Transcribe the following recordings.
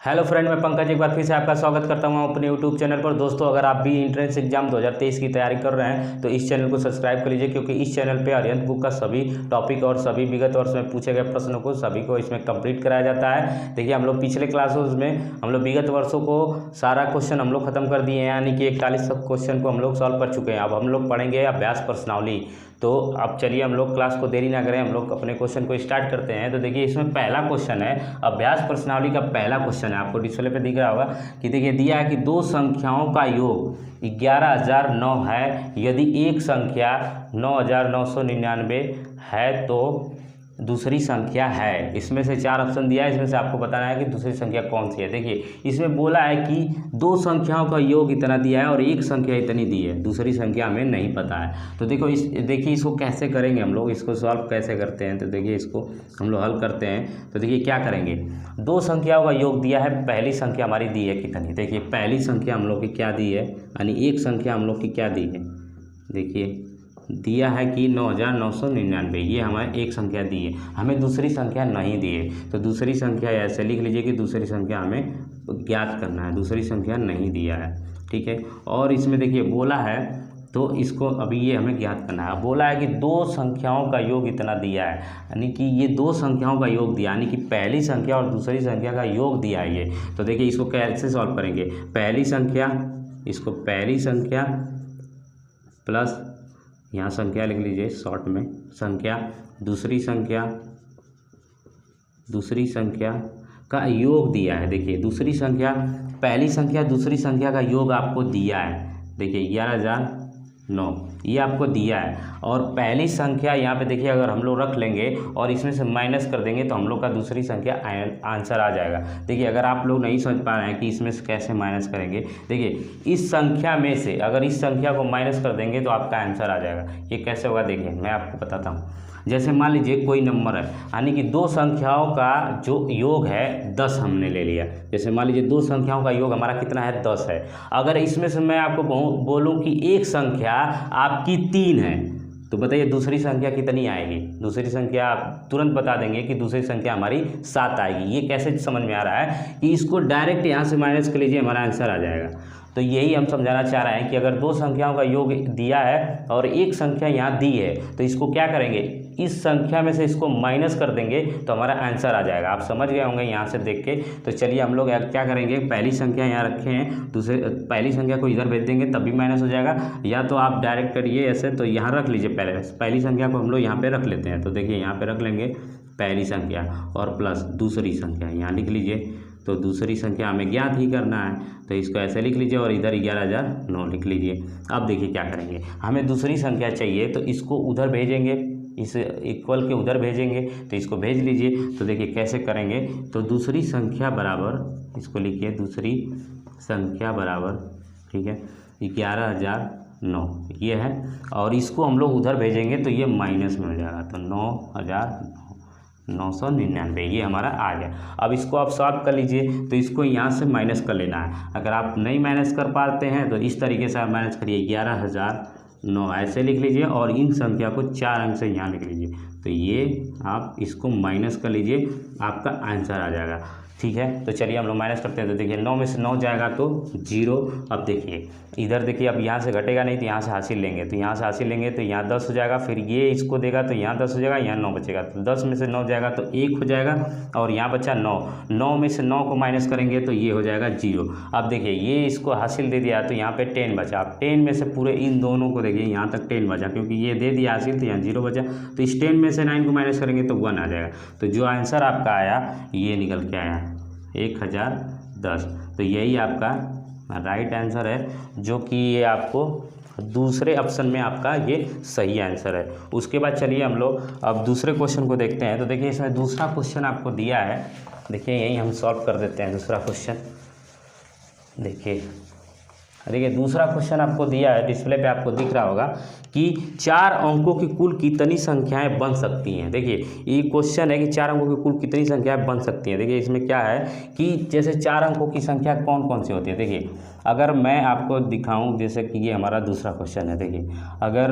Hello friend, मैं पंकज एक बार फिर से आपका स्वागत करता हूं अपने यूट्यूब चैनल पर। दोस्तों, अगर आप भी एंट्रेंस एग्जाम 2023 की तैयारी कर रहे हैं तो इस चैनल को सब्सक्राइब कर लीजिए, क्योंकि इस चैनल पे आर्यन बुक का सभी टॉपिक और सभी विगत वर्ष में पूछे गए प्रश्नों को सभी को इसमें कंप्लीट कराया जाता है। देखिए, हम लोग पिछले क्लासेस में हम लोग विगत वर्षों को सारा क्वेश्चन हम लोग खत्म कर दिए हैं, यानी कि 41 क्वेश्चन को हम लोग सॉल्व कर चुके हैं। अब हम लोग पढ़ेंगे अभ्यास प्रश्नावली। तो अब चलिए हम लोग क्लास को देरी ना करें, हम लोग अपने क्वेश्चन को स्टार्ट करते हैं। तो देखिए, इसमें पहला क्वेश्चन है, अभ्यास प्रश्नावली का पहला क्वेश्चन है, आपको डिस्प्ले पे दिख रहा होगा कि देखिए दिया है कि दो संख्याओं का योग 11,009 है। यदि एक संख्या 9,999 है तो दूसरी संख्या है। इसमें से 4 ऑप्शन दिया है, इसमें से आपको बताना है कि दूसरी संख्या कौन सी है। देखिए, इसमें बोला है कि दो संख्याओं का योग इतना दिया है और एक संख्या इतनी दी है, दूसरी संख्या हमें नहीं पता है। तो देखिए इसको कैसे करेंगे हम लोग, इसको सॉल्व कैसे करते हैं। तो देखिए इसको हम लोग हल करते हैं। तो देखिए क्या करेंगे, दो संख्याओं का योग दिया है, पहली संख्या हमारी दी है कितनी। देखिए पहली संख्या हम लोग की क्या दी है, यानी एक संख्या हम लोग की क्या दी है। देखिए दिया है कि 9,999, ये हमें एक संख्या दी है, हमें दूसरी संख्या नहीं दी है। तो दूसरी संख्या ऐसे लिख लीजिए कि दूसरी संख्या हमें ज्ञात करना है, दूसरी संख्या नहीं दिया है, ठीक है। और इसमें देखिए बोला है, तो इसको अभी ये हमें ज्ञात करना है। बोला है कि दो संख्याओं का योग इतना दिया है, यानी कि ये दो संख्याओं का योग दिया, यानी कि पहली संख्या और दूसरी संख्या का योग दिया है ये। तो देखिए इसको कैसे सॉल्व करेंगे, पहली संख्या, इसको पहली संख्या प्लस यहाँ संख्या लिख लीजिए शॉर्ट में, संख्या दूसरी संख्या का योग दिया है। देखिए दूसरी संख्या, पहली संख्या दूसरी संख्या का योग आपको दिया है। देखिए 11,009 ये आपको दिया है, और पहली संख्या यहाँ पे देखिए अगर हम लोग रख लेंगे और इसमें से माइनस कर देंगे तो हम लोग का दूसरी संख्या आंसर आ जाएगा। देखिए अगर आप लोग नहीं समझ पा रहे हैं कि इसमें से कैसे माइनस करेंगे, देखिए इस संख्या में से अगर इस संख्या को माइनस कर देंगे तो आपका आंसर आ जाएगा। ये कैसे होगा, देखिए मैं आपको बताता हूँ। जैसे मान लीजिए कोई नंबर है, यानी कि दो संख्याओं का जो योग है 10 हमने ले लिया। जैसे मान लीजिए दो संख्याओं का योग हमारा कितना है, 10 है। अगर इसमें से मैं आपको बोलूं कि एक संख्या आपकी 3 है, तो बताइए दूसरी संख्या कितनी आएगी। दूसरी संख्या आप तुरंत बता देंगे कि दूसरी संख्या हमारी 7 आएगी। ये कैसे समझ में आ रहा है कि इसको डायरेक्ट यहाँ से माइनस कर लीजिए, हमारा आंसर आ जाएगा। तो यही हम समझाना चाह रहे हैं कि अगर दो संख्याओं का योग दिया है और एक संख्या यहाँ दी है, तो इसको क्या करेंगे, इस संख्या में से इसको माइनस कर देंगे तो हमारा आंसर आ जाएगा। आप समझ गए होंगे यहाँ से देख के। तो चलिए हम लोग क्या करेंगे, पहली संख्या यहाँ रखे हैं, दूसरे पहली संख्या को इधर भेज देंगे तब भी माइनस हो जाएगा, या तो आप डायरेक्ट करिए ऐसे। तो यहाँ रख लीजिए, पहली संख्या को हम लोग यहाँ पे रख लेते हैं। तो देखिए यहाँ पे रख लेंगे पहली संख्या और प्लस दूसरी संख्या, यहाँ लिख लीजिए। तो दूसरी संख्या हमें ज्ञात ही करना है, तो इसको ऐसे लिख लीजिए और इधर 11,009 लिख लीजिए। अब देखिए क्या करेंगे, हमें दूसरी संख्या चाहिए तो इसको उधर भेजेंगे, इस इक्वल के उधर भेजेंगे। तो इसको भेज लीजिए। तो देखिए कैसे करेंगे, तो दूसरी संख्या बराबर, इसको लिखिए दूसरी संख्या बराबर, ठीक है, 11,009 ये है, और इसको हम लोग उधर भेजेंगे तो ये माइनस में हो जाएगा। तो 9,999 ये हमारा आ गया। अब इसको आप सॉल्व कर लीजिए। तो इसको यहाँ से माइनस कर लेना है। अगर आप नहीं माइनस कर पाते हैं तो इस तरीके से आप माइनस करिए, 11,009 ऐसे लिख लीजिए और इन संख्या को 4 अंक से यहाँ लिख लीजिए। तो ये आप इसको माइनस कर लीजिए, आपका आंसर आ जाएगा, ठीक है। तो चलिए हम लोग माइनस करते हैं। तो देखिए 9 में से 9 जाएगा तो 0। अब देखिए इधर देखिए, अब यहाँ से घटेगा नहीं तो यहाँ से हासिल लेंगे, तो यहाँ से हासिल लेंगे तो यहाँ 10 हो जाएगा, फिर ये इसको देगा तो यहाँ 10 हो जाएगा, यहाँ 9 बचेगा। तो 10 में से 9 जाएगा तो 1 हो जाएगा, और यहाँ बचा 9 में से 9 को माइनस करेंगे तो ये हो जाएगा 0। अब देखिए ये इसको हासिल दे दिया तो यहाँ पे 10 बचा। अब 10 में से पूरे इन दोनों को देखिए यहाँ तक 10 बचा, क्योंकि ये दे दिया हासिल तो यहाँ 0 बचा। तो इस 10 में से 9 को माइनस करेंगे तो 1 आ जाएगा। तो जो आंसर आपका आया ये निकल के आया 1010। तो यही आपका राइट आंसर है, जो कि ये आपको दूसरे ऑप्शन में आपका ये सही आंसर है। उसके बाद चलिए हम लोग अब दूसरे क्वेश्चन को देखते हैं। तो देखिए इसमें दूसरा क्वेश्चन आपको दिया है, देखिए यही हम सॉल्व कर देते हैं दूसरा क्वेश्चन। देखिए दूसरा क्वेश्चन आपको दिया है, डिस्प्ले पे आपको दिख रहा होगा कि 4 अंकों की कुल कितनी संख्याएं बन सकती हैं। देखिए ये क्वेश्चन है कि 4 अंकों की कुल कितनी संख्याएं बन सकती हैं। देखिए इसमें क्या है कि जैसे 4 अंकों की संख्या कौन कौन सी होती है। देखिए अगर मैं आपको दिखाऊं, जैसे कि ये हमारा दूसरा क्वेश्चन है, देखिए अगर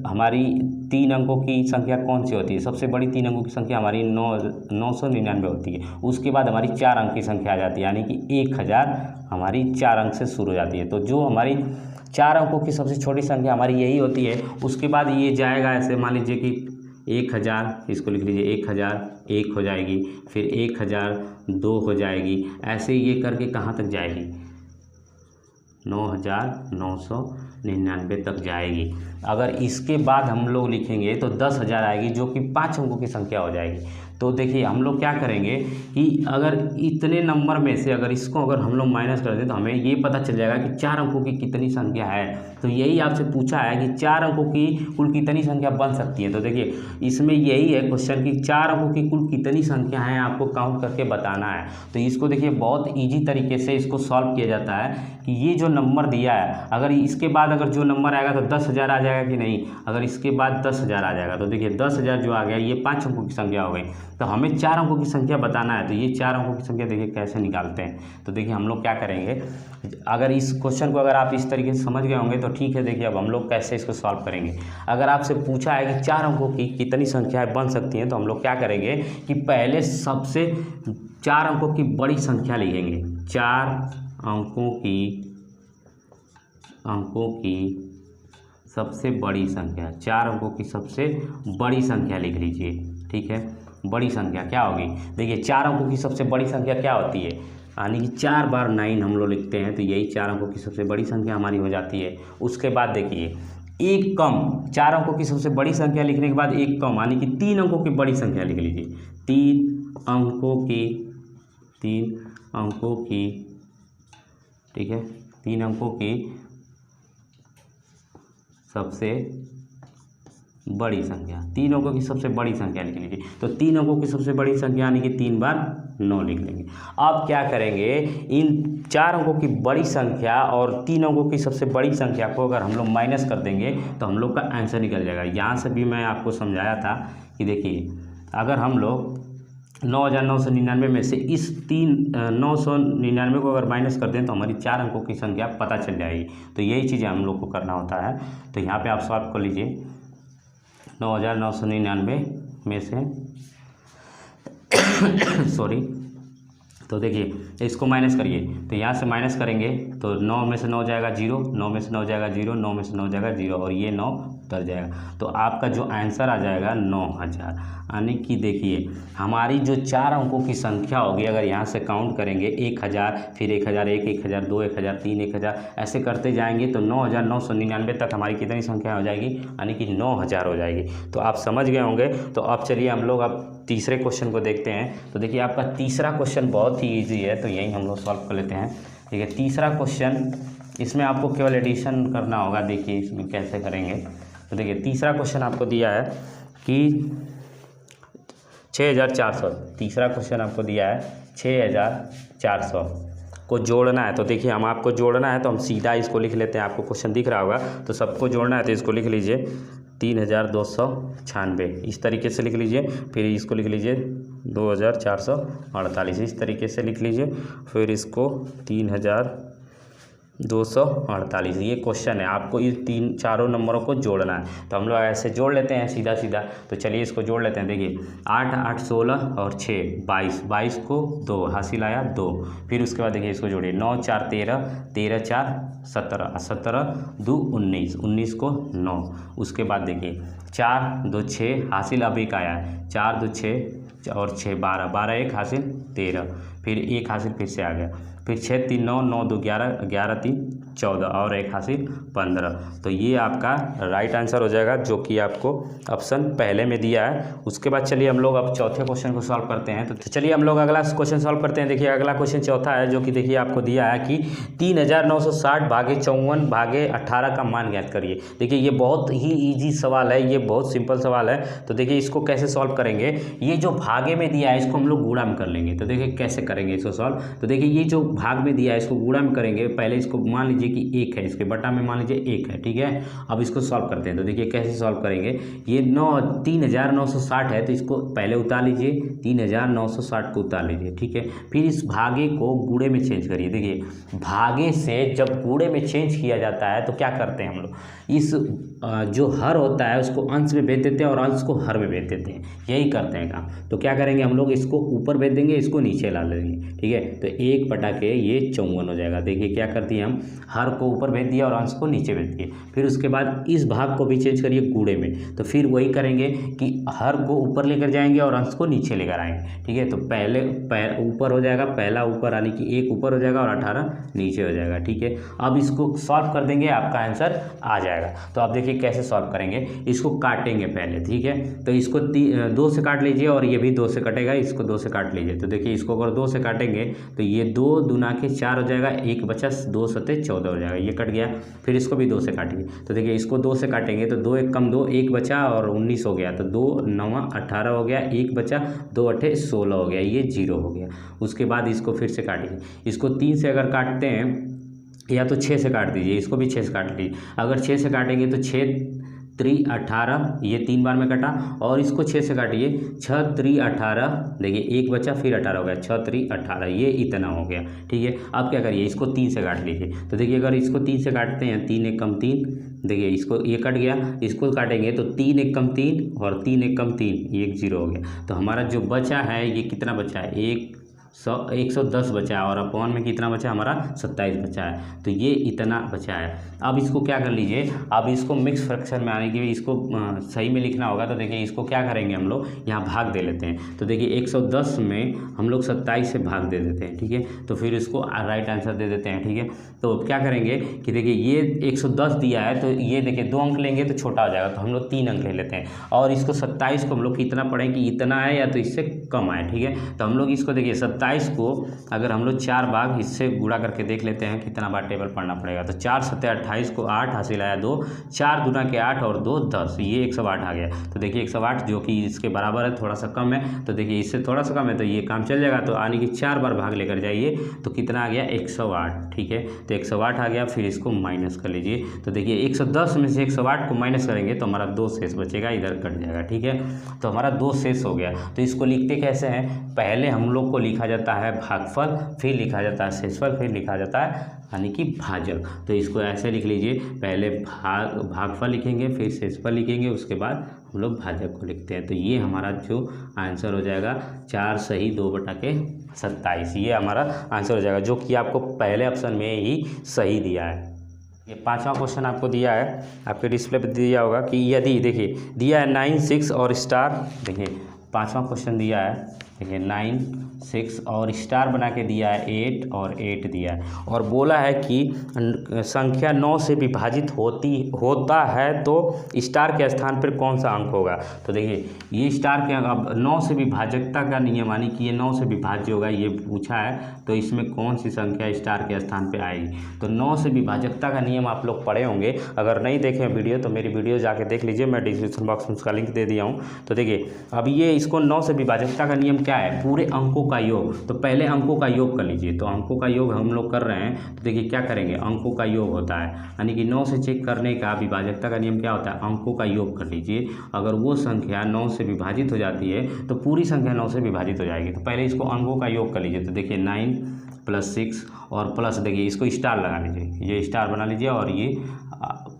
हमारी 3 अंकों की संख्या कौन सी होती है, सबसे बड़ी 3 अंकों की संख्या हमारी 999 होती है। उसके बाद हमारी 4 अंक की संख्या आ जाती है, यानी कि 1000 हमारी 4 अंक से शुरू हो जाती है। तो जो हमारी 4 अंकों की सबसे छोटी संख्या हमारी यही होती है। उसके बाद ये जाएगा ऐसे, मान लीजिए कि 1000, इसको लिख लीजिए 1000 1 हो जाएगी, फिर 1000 2 हो जाएगी, ऐसे ये करके कहाँ तक जाएगी, 9999 तक जाएगी। अगर इसके बाद हम लोग लिखेंगे तो 10,000 आएगी, जो कि 5 अंकों की संख्या हो जाएगी। तो देखिए हम लोग क्या करेंगे कि अगर इतने नंबर में से अगर इसको अगर हम लोग माइनस कर दें तो हमें ये पता चल जाएगा कि 4 अंकों की कितनी संख्या है। तो यही आपसे पूछा है कि 4 अंकों की कुल कितनी संख्या बन सकती है। तो देखिए इसमें यही है क्वेश्चन कि 4 अंकों की कुल कितनी संख्या है आपको काउंट करके बताना है। तो इसको देखिए बहुत ईजी तरीके से इसको सॉल्व किया जाता है कि ये जो नंबर दिया है, अगर इसके बाद अगर जो नंबर आएगा तो 10,000 आ जाएगा कि नहीं, अगर इसके बाद 10,000 आ जाएगा तो देखिए 10,000 जो आ गया ये 5 अंकों की संख्या हो गई। तो हमें 4 अंकों की संख्या बताना है। तो ये 4 अंकों की संख्या देखिए कैसे निकालते हैं। तो देखिए हम लोग क्या करेंगे, अगर इस क्वेश्चन को अगर आप इस तरीके से समझ गए होंगे तो ठीक है। देखिए अब हम लोग कैसे इसको सॉल्व करेंगे। अगर आपसे पूछा है कि 4 अंकों की कितनी संख्याएं बन सकती हैं, तो हम लोग क्या करेंगे कि पहले सबसे 4 अंकों की बड़ी संख्या लिखेंगे। 4 अंकों की सबसे बड़ी संख्या, 4 अंकों की सबसे बड़ी संख्या लिख लीजिए। ठीक है, बड़ी संख्या क्या होगी, देखिए 4 अंकों की सबसे बड़ी संख्या क्या होती है, यानी कि 4 बार 9 हम लोग लिखते हैं। तो यही 4 अंकों की सबसे बड़ी संख्या हमारी हो जाती है। उसके बाद देखिए एक कम, 4 अंकों की सबसे बड़ी संख्या लिखने के बाद एक कम, यानी कि 3 अंकों की बड़ी संख्या लिख लीजिए। 3 अंकों की, ठीक है, 3 अंकों की सबसे बड़ी संख्या, 3 अंकों की सबसे बड़ी संख्या लिख लीजिए। तो 3 अंकों की सबसे बड़ी संख्या यानी कि 3 बार 9 लिख लेंगे। अब क्या करेंगे, इन 4 अंकों की बड़ी संख्या और 3 अंकों की सबसे बड़ी संख्या को अगर हम लोग माइनस कर देंगे तो हम लोग का आंसर निकल जाएगा। यहाँ से भी मैं आपको समझाया था कि देखिए अगर हम लोग 9,999 में से इस 999 को अगर माइनस कर दें तो हमारी 4 अंकों की संख्या पता चल जाएगी। तो यही चीज़ें हम लोग को करना होता है। तो यहाँ पे आप सॉल्व कर लीजिए। 9,999 में से सॉरी, तो देखिए इसको माइनस करिए। तो यहाँ से माइनस करेंगे तो 9 में से 9 जाएगा 0, 9 में से 9 जाएगा 0, 9 में से 9 जाएगा 0 और ये 9 उतर जाएगा। तो आपका जो आंसर आ जाएगा 9,000। यानी कि देखिए हमारी जो 4 अंकों की संख्या होगी, अगर यहाँ से काउंट करेंगे 1000, फिर 1001, 1002, 1003, 1000 ऐसे करते जाएंगे तो 9,999 तक हमारी कितनी संख्या हो जाएगी, यानी कि 9,000 हो जाएगी। तो आप समझ गए होंगे। तो अब चलिए हम लोग अब तीसरे क्वेश्चन को देखते हैं। तो देखिए आपका तीसरा क्वेश्चन बहुत ही ईजी है, तो यही हम लोग सॉल्व कर लेते हैं। ठीक है, तीसरा क्वेश्चन, इसमें आपको केवल एडिशन करना होगा। देखिए इसमें कैसे करेंगे। तो देखिए तीसरा क्वेश्चन आपको दिया है कि 6,400, तीसरा क्वेश्चन आपको दिया है 6,400 को जोड़ना है। तो देखिए हम आपको जोड़ना है तो हम सीधा इसको लिख लेते हैं। आपको क्वेश्चन दिख रहा होगा, तो सबको जोड़ना है तो इसको लिख लीजिए 3,296, इस तरीके से लिख लीजिए। फिर इसको लिख लीजिए 2,448, इस तरीके से लिख लीजिए। फिर इसको 3,248, ये क्वेश्चन है। आपको ये चारों नंबरों को जोड़ना है। तो हम लोग ऐसे जोड़ लेते हैं सीधा सीधा। तो चलिए इसको जोड़ लेते हैं। देखिए 8 8 16 और 6 22, 22 को 2 हासिल आया 2। फिर उसके बाद देखिए इसको जोड़िए 9 4 13, 13 4 17, 17 2 19, 19 को 9। उसके बाद देखिए 4 2 6 हासिल अब एक आया है, 4 2 6 और 6 12, 12 1 हासिल 13, फिर 1 हासिल फिर से आ गया। फिर 6 3 9, 9 2 11, 11 3 14 और 1 हासिल 15। तो ये आपका राइट आंसर हो जाएगा, जो कि आपको ऑप्शन पहले में दिया है। उसके बाद चलिए हम लोग अब चौथे क्वेश्चन को सॉल्व करते हैं। तो चलिए हम लोग अगला क्वेश्चन सॉल्व करते हैं। देखिए अगला क्वेश्चन चौथा है, जो कि देखिए आपको दिया है कि 3,960 भागे 54 भागे 18 का मान ज्ञात करिए। देखिए ये बहुत ही ईजी सवाल है, ये बहुत सिंपल सवाल है। तो देखिए इसको कैसे सॉल्व करेंगे, ये जो भागे में दिया है इसको हम लोग गुणा में कर लेंगे। तो देखिए कैसे करेंगे इसको सॉल्व। तो देखिए ये जो भाग में दिया है इसको गुणा में करेंगे, पहले इसको मान लीजिए कि 1 है, इसके बटा में मान लीजिए 1 है, ठीक है। अब इसको सॉल्व करते हैं। तो देखिए कैसे सॉल्व करेंगे, ये 3960 है तो इसको पहले उतार लीजिए, 3960 को उतार लीजिए, ठीक है। फिर इस भागे को गुणे में चेंज करिए। देखिए भागे से जब गुणे में चेंज किया जाता है तो क्या करते हैं हम लोग, इस जो हर होता है उसको अंश में भेज देते हैं और अंश को हर में भेज देते हैं, यही करते हैं काम। तो क्या करेंगे हम लोग, इसको ऊपर भेज देंगे, इसको नीचे ला लेंगे, ठीक है। तो 1 बटा के ये 54 हो जाएगा। देखिए क्या कर दिए हम, हर को ऊपर भेज दिया और अंश को नीचे भेज दिए। फिर उसके बाद इस भाग को भी चेंज करिए गुणे में, तो फिर वही करेंगे कि हर को ऊपर लेकर जाएंगे और अंश को नीचे लेकर आएंगे, ठीक है। तो पहले ऊपर हो जाएगा, पहला ऊपर यानी कि 1 ऊपर हो जाएगा और 18 नीचे हो जाएगा, ठीक है। अब इसको सॉल्व कर देंगे, आपका आंसर आ जाएगा। तो आप देखिए कैसे सॉल्व करेंगे, इसको काटेंगे पहले, ठीक है। तो इसको 2 से काट लीजिए और ये भी 2 से कटेगा, इसको 2 से काट लीजिए। तो देखिए इसको अगर 2 से काटेंगे तो ये 2 दूना के 4 हो जाएगा, 1 बचा 2 सते 14 हो जाएगा, ये कट गया। फिर इसको भी 2 से काटिए। तो देखिए इसको 2 से काटेंगे तो 2 1 कम 2, 1 बचा और 19 हो गया, तो 2 9 18 हो गया, 1 बचा 2 8 16 हो गया, ये 0 हो गया। उसके बाद इसको फिर से काटिए। इसको 3 से अगर काटते हैं या तो 6 से काट दीजिए, इसको भी 6 से काट लीजिए। अगर 6 से काटेंगे तो 6 3 18, ये 3 बार में कटा, और इसको 6 से काटिए, 6 3 18, देखिए 1 बचा फिर 18 हो गया, 6 3 18, ये इतना हो गया, ठीक है। अब क्या करिए, इसको 3 से काट लीजिए। तो देखिए अगर इसको 3 से काटते हैं, 3 1 कम 3, देखिए इसको ये कट गया, इसको काटेंगे तो 3 1 कम 3 और 3 1 कम 3, ये 0 हो गया। तो हमारा जो बचा है ये कितना बचा है, 110 बचा है, और अपॉन में कितना बचा है हमारा 27 बचा है, तो ये इतना बचा है। अब इसको क्या कर लीजिए, अब इसको मिक्स फ्रैक्शन में आने के लिए इसको सही में लिखना होगा। तो देखिए इसको क्या करेंगे हम लोग, यहाँ भाग दे लेते हैं। तो देखिए 110 में हम लोग 27 से भाग दे देते हैं, ठीक है। तो फिर इसको राइट आंसर दे देते हैं, ठीक है। तो क्या करेंगे कि देखिए ये 110 दिया है, तो ये देखिए 2 अंक लेंगे तो छोटा हो जाएगा, तो हम लोग 3 अंक ले लेते हैं। और इसको 27 को हम लोग कितना पढ़ें कि इतना है या तो इससे कम आए, ठीक है। तो हम लोग इसको देखिए 27 को अगर हम लोग 4 भाग इससे गुणा करके देख लेते हैं कितना बार टेबल पढ़ना पड़ेगा। तो 4 सत्ते 28 को 8 हासिल आया 2, 4 दूना के 8 और 2 10, ये 108 आ गया। तो देखिए 108 जो कि इसके बराबर है, थोड़ा सा कम है, तो देखिए इससे थोड़ा सा कम है तो ये काम चल जाएगा। तो आने की 4 बार भाग लेकर जाइए तो कितना आ गया 108, ठीक है। तो 108 आ गया, फिर इसको माइनस कर लीजिए। तो देखिए 110 में से 108 को माइनस करेंगे तो हमारा 2 शेष बचेगा, इधर कट जाएगा, ठीक है। तो हमारा 2 शेष हो गया। तो इसको लिखते कैसे हैं, पहले हम लोग को लिखा जाता है भागफल, फिर लिखा जाता है शेषफल, फिर लिखा जाता है यानी कि भाजक। तो इसको ऐसे लिख लीजिए, पहले भागफल लिखेंगे, फिर शेषफल लिखेंगे, उसके बाद हम लोग भाजक को लिखते हैं। तो ये हमारा जो आंसर हो जाएगा 4 सही 2 बटा के 27, ये हमारा आंसर हो जाएगा, जो कि आपको पहले ऑप्शन में ही सही दिया है। ये 5वां क्वेश्चन आपको दिया है, आपके डिस्प्ले पर दिया होगा कि यदि देखिए दिया है 9 6 और स्टार, देखिए 5वां क्वेश्चन दिया है, देखिए 9 6 और स्टार बना के दिया है 8 और 8 दिया है, और बोला है कि संख्या 9 से विभाजित होता है तो स्टार के स्थान पर कौन सा अंक होगा। तो देखिए ये स्टार के अब 9 से विभाजकता का नियम यानी कि ये 9 से विभाज्य होगा, ये पूछा है, तो इसमें कौन सी संख्या स्टार के स्थान पे आएगी। तो 9 से विभाजकता का नियम आप लोग पढ़े होंगे, अगर नहीं देखें वीडियो तो मेरी वीडियो जाके देख लीजिए, मैं डिस्क्रिप्शन बॉक्स में उसका लिंक दे दिया हूँ। तो देखिए अब ये इसको 9 से विभाजकता का नियम क्या है, पूरे अंकों का योग। तो पहले अंकों का योग कर लीजिए, तो अंकों का योग हम लोग कर रहे हैं। तो देखिए क्या करेंगे, अंकों का योग होता है यानी कि 9 से चेक करने का विभाजकता का नियम क्या होता है, अंकों का योग कर लीजिए। अगर वो संख्या 9 से विभाजित हो जाती है तो पूरी संख्या 9 से विभाजित हो जाएगी। तो पहले इसको अंकों का योग कर लीजिए। तो देखिए 9 + 6 और प्लस, देखिए इसको स्टार लगा लीजिए, ये स्टार बना लीजिए, और ये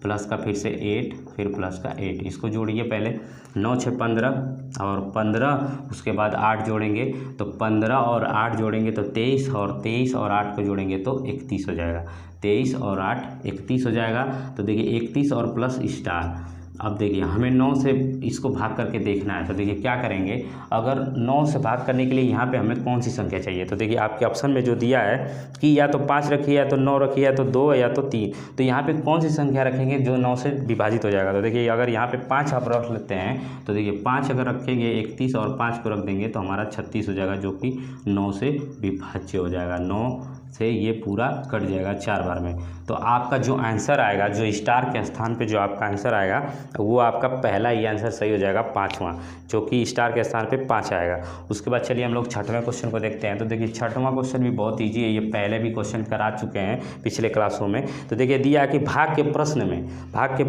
प्लस का फिर से 8, फिर प्लस का 8, इसको जोड़िए। पहले 9 6 15 और 15, उसके बाद 8 जोड़ेंगे तो 15 और 8 जोड़ेंगे तो 23, और 23 और 8 को जोड़ेंगे तो 31 हो जाएगा। 23 और 8 31 हो जाएगा। तो देखिए 31 और प्लस स्टार। अब देखिए हमें 9 से इसको भाग करके देखना है। तो देखिए क्या करेंगे, अगर 9 से भाग करने के लिए यहाँ पे हमें कौन सी संख्या चाहिए। तो देखिए आपके ऑप्शन में जो दिया है कि या तो 5 रखिए, या तो 9 रखिए, या तो 2, या तो 3, तो यहाँ पे कौन सी संख्या रखेंगे जो 9 से विभाजित हो जाएगा। तो देखिए अगर यहाँ पे 5 आप रख लेते हैं, तो देखिए 5 अगर रखेंगे 31 और 5 को रख देंगे तो हमारा 36 हो जाएगा, जो कि 9 से विभाज्य हो जाएगा। 9 से ये पूरा कट जाएगा 4 बार में। तो आपका जो आंसर आएगा, जो स्टार के स्थान पे जो आपका आंसर आएगा वो आपका पहला ही आंसर सही हो जाएगा, 5वां, जो कि स्टार के स्थान पे 5 आएगा। उसके बाद चलिए हम लोग 6वें क्वेश्चन को देखते हैं। तो देखिए 6वां क्वेश्चन भी बहुत ईजी है, ये पहले भी क्वेश्चन करा चुके हैं पिछले क्लासों में। तो देखिए दिया कि भाग के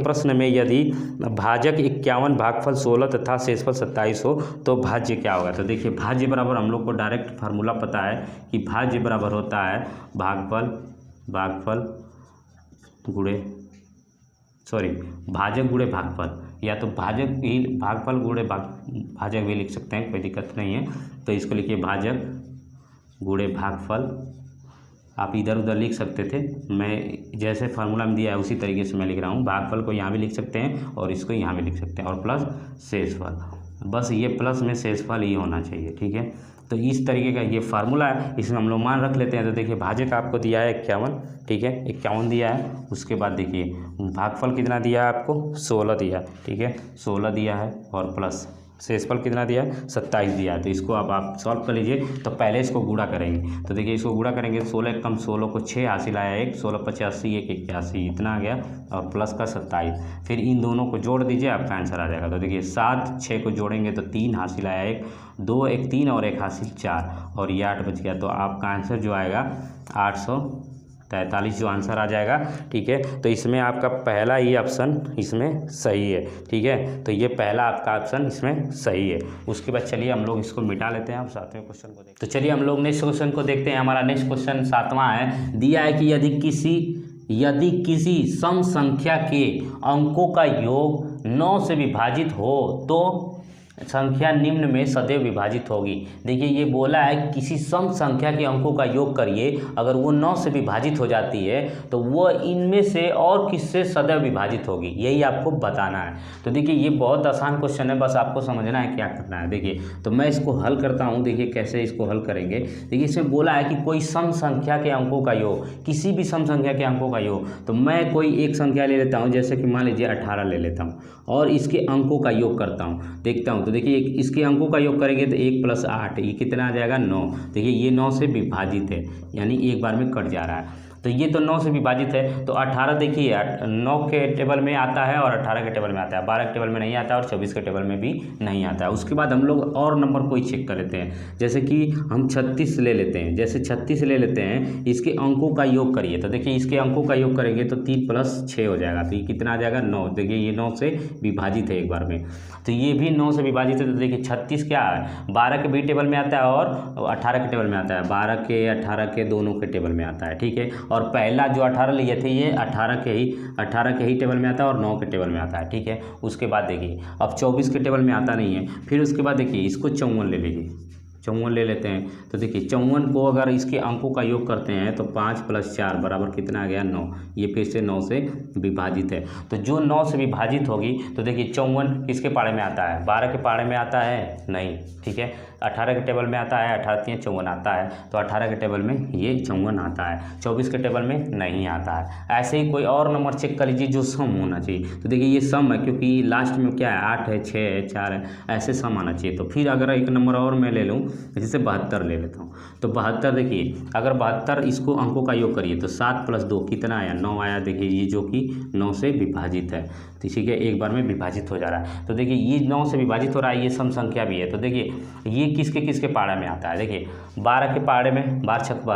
प्रश्न में यदि भाजक 51 भागफल 16 तथा शेषफल 27 हो तो भाज्य क्या होगा। तो देखिए भाज्य बराबर हम लोग को डायरेक्ट फार्मूला पता है कि भाज्य बराबर होता है भाजक गुणे भागफल, या तो भाजक ही भागफल गुणे भाजक भी लिख सकते हैं, कोई दिक्कत नहीं है। तो इसको लिखिए भाजक गुणे भागफल, आप इधर उधर लिख सकते थे, मैं जैसे फार्मूला में दिया है उसी तरीके से मैं लिख रहा हूँ। भागफल को यहाँ भी लिख सकते हैं और इसको यहाँ भी लिख सकते हैं, और प्लस शेषफल, बस ये प्लस में शेषफल ही होना चाहिए, ठीक है। तो इस तरीके का ये फार्मूला है, इसमें हम लोग मान रख लेते हैं। तो देखिए भाजक आपको दिया है 51, ठीक है, 51 दिया है। उसके बाद देखिए भागफल कितना दिया है आपको, 16 दिया है, ठीक है, 16 दिया है, और प्लस शेषफल कितना दिया है, 27 दिया है। तो इसको अब आप सॉल्व कर लीजिए। तो पहले इसको गुणा करेंगे, तो देखिए इसको गुणा करेंगे, 16 कम 16 को 6 हासिल आया, 1 16 85 1 81 इतना आ गया, और प्लस का 27, फिर इन दोनों को जोड़ दीजिए, आपका आंसर आ जाएगा। तो देखिए 7 6 को जोड़ेंगे तो 3 हासिल आया, 1 2 1 3 और 1 हासिल 4, और ये 8 बच गया। तो आपका आंसर जो आएगा 843 जो आंसर आ जाएगा, ठीक है। तो इसमें आपका पहला ही ऑप्शन इसमें सही है, ठीक है। तो ये पहला आपका ऑप्शन इसमें सही है। उसके बाद चलिए हम लोग इसको मिटा लेते हैं, हम 7वें क्वेश्चन को देखते हैं। तो चलिए हम लोग नेक्स्ट क्वेश्चन को देखते हैं। हमारा नेक्स्ट क्वेश्चन 7वां है। दिया है कि यदि किसी सम संख्या के अंकों का योग 9 से विभाजित हो तो संख्या निम्न में सदैव विभाजित होगी। देखिए ये बोला है किसी सम संख्या के अंकों का योग करिए, अगर वो 9 से विभाजित हो जाती है तो वो इनमें से और किससे सदैव विभाजित होगी, यही आपको बताना है। तो देखिए ये बहुत आसान क्वेश्चन है, बस आपको समझना है क्या करना है। देखिए तो मैं इसको हल करता हूँ, देखिए कैसे इसको हल करेंगे। देखिए इसमें बोला है कि कोई सम संख्या के अंकों का योग, किसी भी सम संख्या के अंकों का योग, तो मैं कोई एक संख्या ले लेता हूँ, जैसे कि मान लीजिए 18 ले लेता हूँ, और इसके अंकों का योग करता हूँ, देखता हूँ। तो देखिए इसके अंकों का योग करेंगे तो 1 + 8 ये कितना आ जाएगा, 9। देखिए ये 9 से विभाजित है, यानी एक बार में कट जा रहा है। तो ये तो 9 से विभाजित है, तो 18 देखिए 9 के टेबल में आता है और 18 के टेबल में आता है, 12 के टेबल में नहीं आता है और 24 के टेबल में भी नहीं आता है। उसके बाद हम लोग और नंबर कोई चेक कर लेते हैं, जैसे कि हम 36 ले लेते हैं। जैसे 36 ले लेते हैं, इसके अंकों का योग करिए, तो देखिए इसके अंकों का योग करेंगे तो 3 + 6 हो जाएगा, तो ये कितना आ जाएगा, 9। देखिए ये 9 से विभाजित है एक बार में, तो ये भी 9 से विभाजित है। तो देखिए 36 क्या है, 12 के भी टेबल में आता है और 18 के टेबल में आता है, 12 के 18 के दोनों के टेबल में आता है, ठीक है। और पहला जो 18 लिए थे ये 18 के ही टेबल में आता है और 9 के टेबल में आता है, ठीक है। उसके बाद देखिए अब 24 के टेबल में आता नहीं है, फिर उसके बाद देखिए इसको 54 ले लीजिए, 54 ले लेते हैं। तो देखिए 54 को अगर इसके अंकों का योग करते हैं तो 5 + 4 बराबर कितना आ गया, 9। ये फिर से 9 से विभाजित है, तो जो 9 से विभाजित होगी, तो देखिए 54 किसके पाड़े में आता है, 12 के पाड़े में आता है नहीं, ठीक है। 18 के टेबल में आता है, 18 × 54 आता है, तो 18 के टेबल में ये 54 आता है, 24 के टेबल में नहीं आता है। ऐसे ही कोई और नंबर चेक कर लीजिए जो सम होना चाहिए। तो देखिए ये सम है, क्योंकि लास्ट में क्या है, 8 है, 6 है, 4 है, ऐसे सम आना चाहिए। तो फिर अगर एक नंबर और मैं ले लूँ, जैसे 72 ले लेता हूँ, तो 72 देखिए अगर 72 इसको अंकों का योग करिए तो 7 + 2 कितना आया, 9 आया। देखिए ये जो कि 9 से विभाजित है, तो इसी के एक बार में विभाजित हो जा रहा है। तो देखिए ये 9 से विभाजित हो रहा है, ये सम संख्या भी है। तो देखिए ये किसके किसके पाड़े में आता है, देखिए 12 के पाड़े में, 12 × 6 =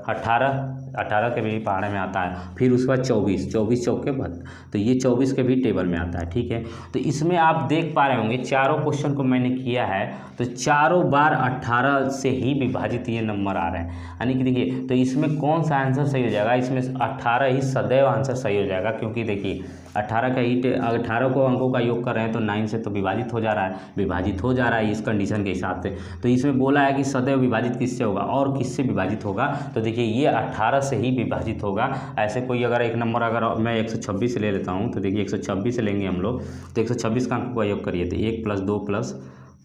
72, 18 के भी पाड़े में आता है, फिर उसके बाद 24 चौक के बाद, तो ये 24 के भी टेबल में आता है, ठीक है। तो इसमें आप देख पा रहे होंगे चारों क्वेश्चन को मैंने किया है, तो चारों बार 18 से ही विभाजित ये नंबर आ रहे हैं, यानी कि देखिए तो इसमें कौन सा आंसर सही हो जाएगा, इसमें 18 ही सदैव आंसर सही हो जाएगा, क्योंकि देखिए 18 को अंकों का योग कर रहे हैं तो 9 से तो विभाजित हो जा रहा है इस कंडीशन के हिसाब से। तो इसमें बोला है कि सदैव विभाजित किससे होगा और किससे विभाजित होगा, तो देखिए ये 18 से ही विभाजित होगा। ऐसे कोई अगर एक नंबर अगर मैं 126 ले लेता हूँ, तो देखिए 126 लेंगे हम लोग, तो 126 का अंकों का योग करिए तो 1 +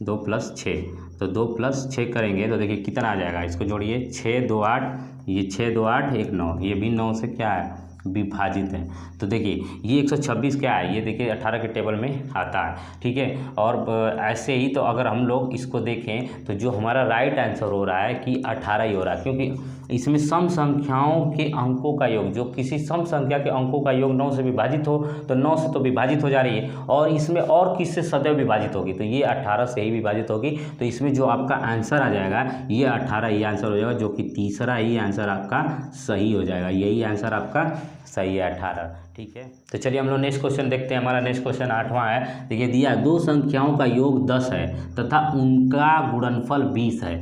2 + 6, तो 2 + 6 करेंगे तो देखिए कितना आ जाएगा, इसको जोड़िए 6 2 8, ये 6 2 8 1 9, ये भी 9 से क्या है, विभाजित है। तो देखिए ये 126 क्या है, ये देखिए 18 के टेबल में आता है, ठीक है। और ऐसे ही तो अगर हम लोग इसको देखें तो जो हमारा राइट आंसर हो रहा है कि 18 ही हो रहा है, क्योंकि इसमें सम संख्याओं के अंकों का योग, जो किसी सम संख्या के अंकों का योग 9 से विभाजित हो तो 9 से तो विभाजित हो जा रही है, और इसमें और किससे सदैव विभाजित होगी, तो ये 18 से ही विभाजित होगी। तो इसमें जो आपका आंसर आ जाएगा ये 18 ये आंसर हो जाएगा, जो कि तीसरा ही आंसर आपका सही हो जाएगा। यही आंसर आपका सही है 18। ठीक है, तो चलिए हम लोग नेक्स्ट क्वेश्चन देखते हैं। हमारा नेक्स्ट क्वेश्चन 8वां है। देखिए दिया दो संख्याओं का योग 10 है तथा उनका गुणनफल 20 है,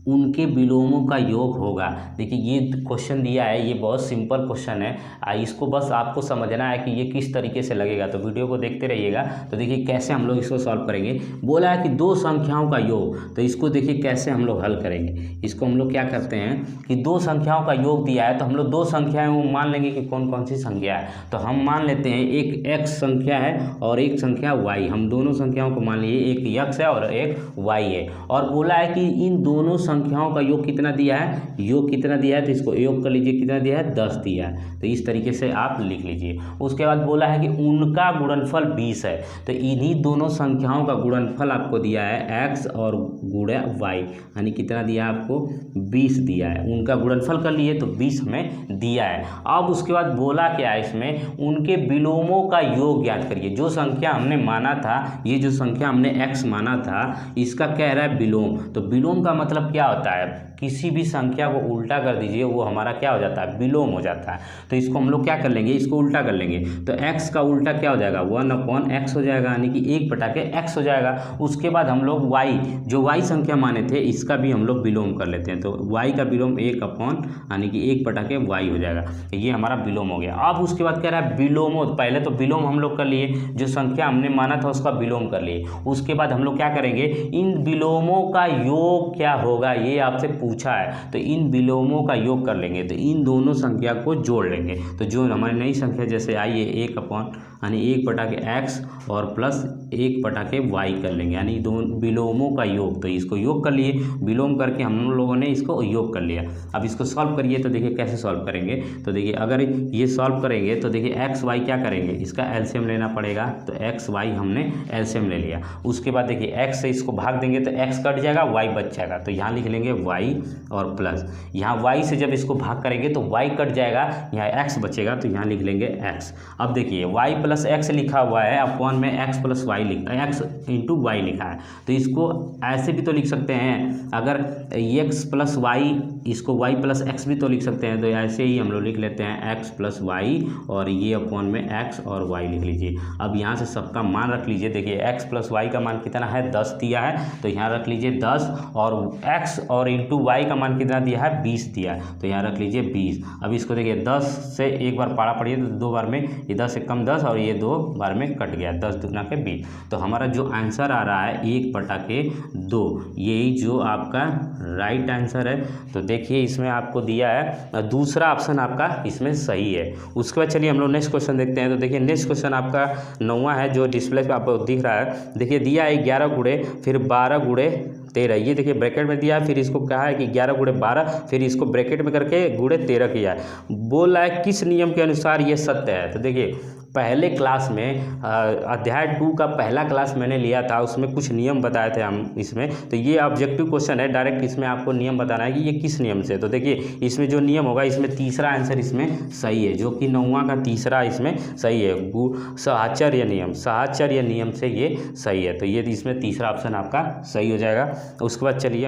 उनके विलोमों का योग होगा। देखिए ये क्वेश्चन दिया है, ये बहुत सिंपल क्वेश्चन है। इसको बस आपको समझना है कि ये किस तरीके से लगेगा, तो वीडियो को देखते रहिएगा। तो देखिए कैसे हम लोग इसको सॉल्व करेंगे। बोला है कि दो संख्याओं का योग, तो इसको देखिए कैसे हम लोग हल करेंगे। इसको हम लोग क्या करते हैं कि दो संख्याओं का योग दिया है, तो हम लोग दो संख्याएं वो मान लेंगे कि कौन कौन सी संख्या है। तो हम मान लेते हैं एक x संख्या है और एक संख्या y। हम दोनों संख्याओं को मान लिए, एक x है और एक y है। और बोला है कि इन दोनों संख्याओं का योग कितना दिया है, योग कितना दिया है, तो इसको योग कर लीजिए, कितना दिया है 10 दिया है। तो इस तरीके से आप लिख लीजिए। उसके बाद बोला है कि उनका गुणनफल 20 है, तो इन्हीं दोनों संख्याओं का गुणनफल आपको दिया है x और गुणा y, यानी कितना दिया है आपको 20 दिया है। उनका गुणनफल कर लिए तो 20 हमें दिया है। अब उसके बाद बोला क्या है इसमें, उनके विलोमों का योग ज्ञात करिए। जो संख्या हमने माना था, ये जो संख्या हमने x माना था, इसका कह रहा है विलोम। तो विलोम का मतलब क्या होता है, किसी भी संख्या को उल्टा कर दीजिए वो हमारा क्या हो जाता है, विलोम हो जाता है। तो इसको हम लोग क्या कर लेंगे, इसको उल्टा कर लेंगे। तो x का उल्टा क्या हो जाएगा, 1/x हो जाएगा, यानी कि 1/x हो जाएगा। उसके बाद हम लोग y, जो y संख्या माने थे, इसका भी हम लोग विलोम कर लेते हैं। तो y का विलोम 1 यानी कि 1/y हो जाएगा। ये हमारा विलोम हो गया। अब उसके बाद कह रहा है विलोमो, पहले तो विलोम हम लोग कर लिए, जो संख्या हमने माना था उसका विलोम कर लिए। उसके बाद हम लोग क्या करेंगे, इन विलोमों का योग क्या होगा, ये आपसे पूछा है। तो इन विलोमों का योग कर लेंगे, तो इन दोनों संख्या को जोड़ लेंगे। तो जो हमारी नई संख्या जैसे आई है 1 यानी 1/x और प्लस 1/y कर लेंगे, यानी दोनों विलोमों का योग। तो इसको योग कर लिए, विलोम करके हम लोगों ने इसको योग कर लिया। अब इसको सॉल्व करिए, तो देखिए कैसे सॉल्व करेंगे। तो देखिए अगर ये सॉल्व करेंगे तो देखिए x y क्या करेंगे, इसका एलसीएम लेना पड़ेगा। तो x y हमने एलसीएम ले लिया। उसके बाद देखिए x से इसको भाग देंगे तो x कट जाएगा, y बच जाएगा। तो यहाँ लिख लेंगे y और प्लस, यहाँ y से जब इसको भाग करेंगे तो y कट जाएगा, यहाँ x बचेगा, तो यहाँ लिख लेंगे x। अब देखिए y प्लस x लिखा हुआ है, अपॉन में x प्लस y लिखा है, x इंटू वाई लिखा है। तो इसको ऐसे भी तो लिख सकते हैं, अगर x प्लस वाई, इसको y प्लस x भी तो लिख सकते हैं। तो ऐसे ही हम लोग लिख लेते हैं x प्लस वाई, और ये अपॉन में x और y लिख लीजिए। अब यहाँ से सबका मान रख लीजिए। देखिए x प्लस वाई का मान कितना है, 10 दिया है, तो यहाँ रख लीजिए 10, और x और इंटू वाई का मान कितना दिया है, 20 दिया है, तो यहाँ रख लीजिए 20। अब इसको देखिए 10 से एक बार पारा पड़िए तो 2 बार में, ये 10 से कम 10 और ये 2 बार में कट गया, 10 दूना के 20। तो हमारा जो आंसर आ रहा है 1/2, यही जो आपका राइट आंसर है। तो देखिए इसमें आपको दिया है दूसरा ऑप्शन आपका इसमें सही है। उसके बाद चलिए हम लोग नेक्स्ट क्वेश्चन देखते हैं। तो देखिए नेक्स्ट क्वेश्चन आपका 9वां है, जो डिस्प्ले पे आपको दिख रहा है। देखिए दिया है 11 गुणे फिर 12 गुणे 13, ये देखिए ब्रैकेट में दिया है, फिर इसको कहा है कि 11 गुणे 12, फिर इसको ब्रैकेट में करके गुणे 13 किया है। बोल रहा है किस नियम के अनुसार ये सत्य है। तो देखिए पहले क्लास में अध्याय 2 का पहला क्लास मैंने लिया था, उसमें कुछ नियम बताए थे हम इसमें। तो ये ऑब्जेक्टिव क्वेश्चन है, डायरेक्ट इसमें आपको नियम बताना है कि ये किस नियम से। तो देखिए इसमें जो नियम होगा, इसमें तीसरा आंसर इसमें सही है, जो कि 9वां का तीसरा इसमें सही है। साहचर्य नियम से ये सही है। तो ये इसमें तीसरा ऑप्शन आपका सही हो जाएगा। उसके बाद चलिए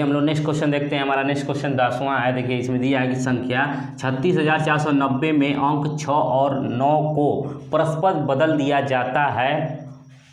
हम लोग नेक्स्ट क्वेश्चन देखते हैं। हमारा नेक्स्ट क्वेश्चन 10वां है। देखिए इसमें दिया है कि संख्या 36,490 में अंक 6 और 9 को परस्पर बदल दिया जाता है,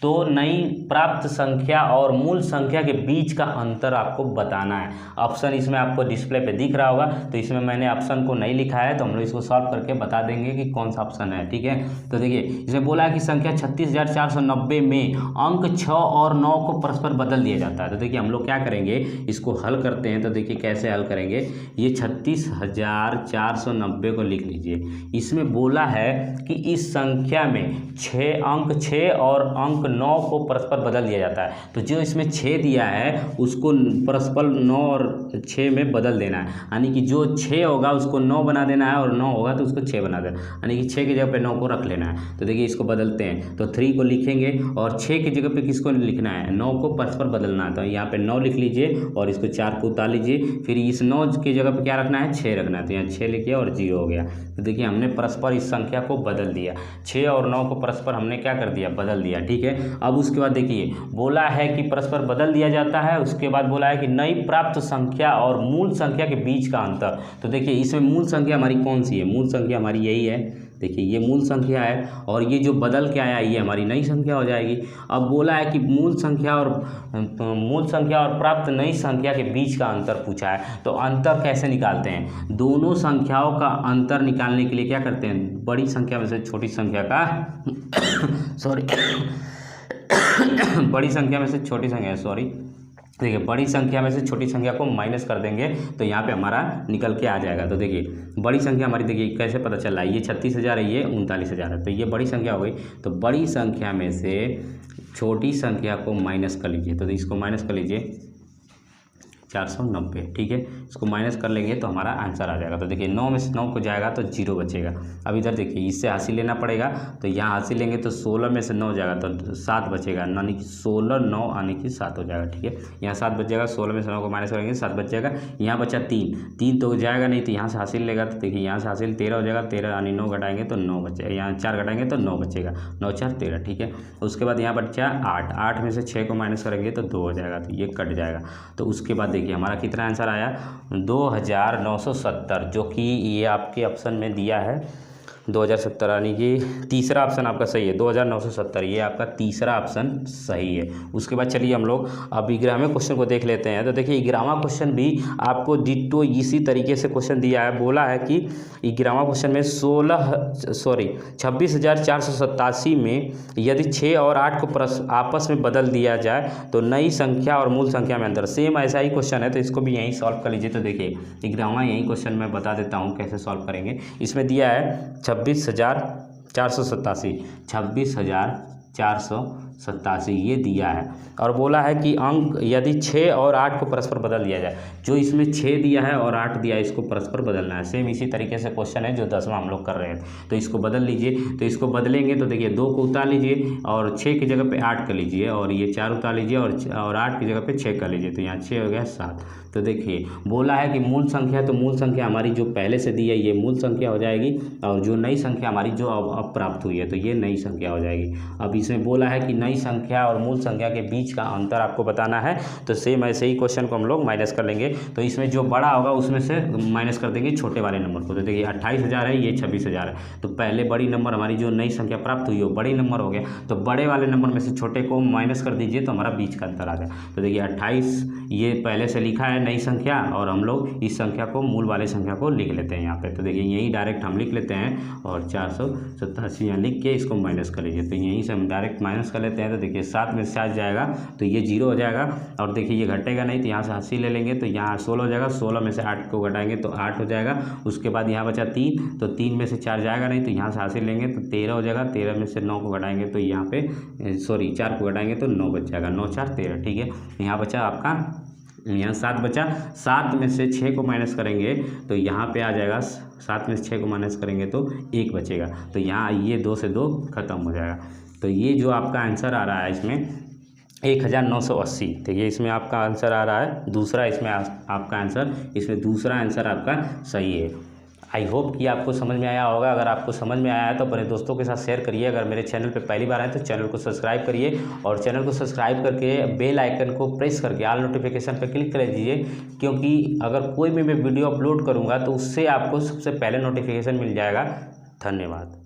तो नई प्राप्त संख्या और मूल संख्या के बीच का अंतर आपको बताना है। ऑप्शन इसमें आपको डिस्प्ले पे दिख रहा होगा, तो इसमें मैंने ऑप्शन को नहीं लिखा है, तो हम लोग इसको सॉल्व करके बता देंगे कि कौन सा ऑप्शन है। ठीक है, तो देखिए इसमें बोला है कि संख्या 36,490 में अंक 6 और 9 को परस्पर बदल दिया जाता है। तो देखिए हम लोग क्या करेंगे, इसको हल करते हैं। तो देखिए कैसे हल करेंगे, ये 36,490 को लिख लीजिए। इसमें बोला है कि इस संख्या में अंक 6 और अंक 9 को परस्पर बदल दिया जाता है। तो जो इसमें 6 दिया है उसको परस्पर 9 और 6 में बदल देना है, यानी कि जो 6 होगा उसको 9 बना देना है और 9 होगा तो उसको 6 बना देना, यानी कि 6 की जगह पे 9 को रख लेना है। तो देखिए इसको बदलते हैं, तो 3 को लिखेंगे और 6 की जगह पे किसको लिखना है, 9 को परस्पर बदलना है। तो यहाँ पे 9 लिख लीजिए और इसको 4 को उतार लीजिए, फिर इस 9 की जगह पे क्या रखना है, 6 रखना है। तो यहाँ 6 लिखिए और 0 हो गया। तो देखिए हमने परस्पर इस संख्या को बदल दिया, 6 और 9 को परस्पर हमने क्या कर दिया, बदल दिया। ठीक है, अब उसके बाद देखिए बोला है कि परस्पर बदल दिया जाता है, उसके बाद बोला है कि नई प्राप्त संख्या और मूल संख्या के बीच का अंतर। तो देखिए इसमें मूल संख्या हमारी कौन सी है, मूल संख्या हमारी यही है, देखिए ये मूल संख्या है और ये जो बदल के आया ये हमारी नई संख्या हो जाएगी। अब बोला है कि मूल संख्या और प्राप्त नई संख्या के बीच का अंतर पूछा है। तो अंतर कैसे निकालते हैं, दोनों संख्याओं का अंतर निकालने के लिए क्या करते हैं, बड़ी संख्या में से छोटी संख्या का बड़ी संख्या में से छोटी संख्या देखिए बड़ी संख्या में से छोटी संख्या को माइनस कर देंगे तो यहाँ पे हमारा निकल के आ जाएगा। तो देखिए बड़ी संख्या हमारी, देखिए कैसे पता चल रहा है, ये 36,000 है, ये 39,000 है, तो ये बड़ी संख्या हो गई। तो बड़ी संख्या में से छोटी संख्या को माइनस कर लीजिए, तो इसको माइनस कर लीजिए 490। ठीक है, इसको माइनस कर लेंगे तो हमारा आंसर आ जाएगा। तो देखिए 9 में से 9 को जाएगा तो 0 बचेगा। अब इधर देखिए इससे हासिल लेना पड़ेगा, तो यहाँ हासिल लेंगे तो 16 में से 9 जाएगा तो 7 बचेगा, यानी कि 16 9 यानी कि 7 हो जाएगा। ठीक है, यहाँ 7 बच जाएगा, 16 में से 9 को माइनस करेंगे 7 बच जाएगा। यहाँ बचा 3 तो जाएगा नहीं, तो यहाँ से हासिल लेगा तो देखिए यहाँ से हासिल 13 हो जाएगा, 13 यानी 9 घटाएंगे तो 9 बचेगा, यहाँ 4 घटाएंगे तो 9 बचेगा, 9 4 13। ठीक है, उसके बाद यहाँ बचा 8 में से 6 को माइनस करेंगे तो 2 हो जाएगा, तो ये कट जाएगा। तो उसके बाद देखिए हमारा कितना आंसर आया, 2970, जो कि ये आपके ऑप्शन में दिया है 2070, यानी कि तीसरा ऑप्शन आपका सही है, 2970, ये आपका तीसरा ऑप्शन सही है। उसके बाद चलिए हम लोग अब 11वें क्वेश्चन को देख लेते हैं। तो देखिए 11वां क्वेश्चन भी आपको डिट्टो इसी तरीके से क्वेश्चन दिया है। बोला है कि 11वां क्वेश्चन में 26,487 में यदि 6 और 8 को आपस में बदल दिया जाए तो नई संख्या और मूल संख्या में अंतर। सेम ऐसा ही क्वेश्चन है, तो इसको भी यहीं सॉल्व कर लीजिए। तो देखिए 11वां यही क्वेश्चन मैं बता देता हूँ कैसे सॉल्व करेंगे। इसमें दिया है 26,487 ये दिया है और बोला है कि अंक यदि 6 और 8 को परस्पर बदल दिया जाए, जो इसमें 6 दिया है और 8 दिया है इसको परस्पर बदलना है। सेम इसी तरीके से क्वेश्चन है जो 10वां हम लोग कर रहे हैं, तो इसको बदल लीजिए। तो इसको बदलेंगे तो देखिए 2 को उतार लीजिए और 6 की जगह पे 8 कर लीजिए और ये 4 उतार लीजिए और 8 की जगह पे 6 कर लीजिए, तो यहाँ 6 हो गया 7। तो देखिए बोला है कि मूल संख्या, तो मूल संख्या हमारी जो पहले से दी है ये मूल संख्या हो जाएगी और जो नई संख्या हमारी जो अब प्राप्त हुई है तो ये नई संख्या हो जाएगी। अब इसमें बोला है कि नई संख्या और मूल संख्या के बीच का अंतर आपको बताना है। तो सेम ऐसे ही क्वेश्चन को हम लोग माइनस कर लेंगे, तो इसमें जो बड़ा होगा उसमें से माइनस कर देंगे छोटे वाले नंबर को। तो देखिए 28,000 है, ये 26,000 है, तो पहले बड़ी नंबर हमारी जो नई संख्या प्राप्त हुई हो बड़ी नंबर हो गया, तो बड़े वाले नंबर में से छोटे को माइनस कर दीजिए तो हमारा बीच का अंतर आ जाए। तो देखिए 28 ये पहले से लिखा है नई संख्या और हम लोग इस संख्या को मूल वाली संख्या को लिख लेते हैं यहाँ पे। तो देखिए यही डायरेक्ट हम लिख लेते हैं और 487 यहाँ लिख के इसको माइनस कर लीजिए, तो यहीं से हम डायरेक्ट माइनस कर लेते हैं। तो देखिए 7 में से 7 जाएगा तो ये 0 हो जाएगा और देखिए ये घटेगा नहीं, तो यहाँ से 80 ले लेंगे तो यहाँ 16 हो जाएगा, 16 में से 8 को घटाएंगे तो 8 हो जाएगा। उसके बाद यहाँ बचा 3, तो 3 में से 4 जाएगा नहीं, तो यहाँ से 80 लेंगे तो 13 हो जाएगा, 13 में से 9 को घटाएंगे तो यहाँ पे 4 को घटाएंगे तो 9 बच जाएगा, 9 4 13। ठीक है, यहाँ बचा आपका, यहाँ 7 बचा, 7 में से 6 को माइनस करेंगे तो यहाँ पे आ जाएगा, 7 में से 6 को माइनस करेंगे तो 1 बचेगा, तो यहाँ ये 2 से 2 खत्म हो जाएगा। तो ये जो आपका आंसर आ रहा है इसमें 1980, तो ये इसमें आपका आंसर आ रहा है दूसरा, इसमें आपका आंसर, इसमें दूसरा आंसर आपका सही है। आई होप कि आपको समझ में आया होगा। अगर आपको समझ में आया है तो अपने दोस्तों के साथ शेयर करिए। अगर मेरे चैनल पे पहली बार आए तो चैनल को सब्सक्राइब करिए और चैनल को सब्सक्राइब करके बेल आइकन को प्रेस करके ऑल नोटिफिकेशन पे क्लिक कर दीजिए, क्योंकि अगर कोई भी मैं वीडियो अपलोड करूँगा तो उससे आपको सबसे पहले नोटिफिकेशन मिल जाएगा। धन्यवाद।